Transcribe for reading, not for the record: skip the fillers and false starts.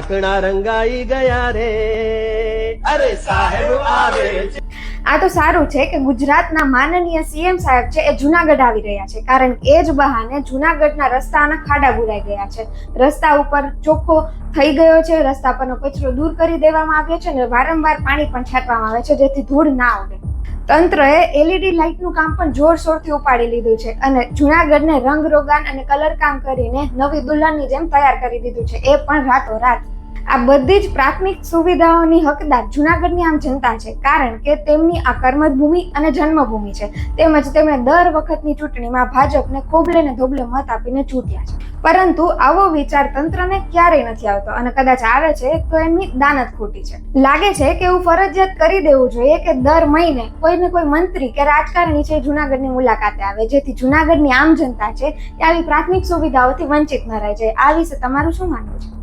ઢાંકણા રંગાઈ ગયા રે, અરે સાહેબ આવે છે. આ તો સારું છે કે ગુજરાતના માનનીય સીએમ સાહેબ છે એ જુનાગઢ આવી રહ્યા છે, કારણ કે એ જ બહાને જુનાગઢના રસ્તાના ખાડા બુરાઈ ગયા છે. રસ્તા ઉપર ચોખ્ખો થઈ ગયો છે, રસ્તા પરનો કચરો દૂર કરી દેવામાં આવ્યો છે અને વારંવાર પાણી પણ છાંટવામાં આવે છે જેથી ધૂળ ના ઉડે. તંત્રએ એલઈડી લાઇટનું કામ પણ જોરશોરથી ઉપાડી લીધું છે અને જુનાગઢને રંગરોગાન અને કલર કામ કરીને નવી દુલ્હનની જેમ તૈયાર કરી દીધું છે, એ પણ રાતોરાત. આ બધી જ પ્રાથમિક સુવિધાઓની હકદાર જુનાગઢની આમ જનતા છે, કારણ કે તેમની આ કર્મભૂમિ અને જન્મભૂમિ છે. તેમજ તેમણે દર વખતની ચૂંટણીમાં ભાજપને ખોબલે ને ધોબલે મત આપીને ચૂંટ્યા છે. પરંતુ આવો વિચાર તંત્રને ક્યારેય નથી આવતો અને કદાચ આવે છે તો એમની દાનત ખોટી છે. લાગે છે કે એવું ફરજિયાત કરી દેવું જોઈએ કે દર મહિને કોઈને કોઈ મંત્રી કે રાજકારણી છે જુનાગઢની મુલાકાતે આવે, જેથી જુનાગઢની આમ જનતા છે એ આવી પ્રાથમિક સુવિધાઓથી વંચિત ન રહે જાય. આ વિશે તમારું શું માનવું છે?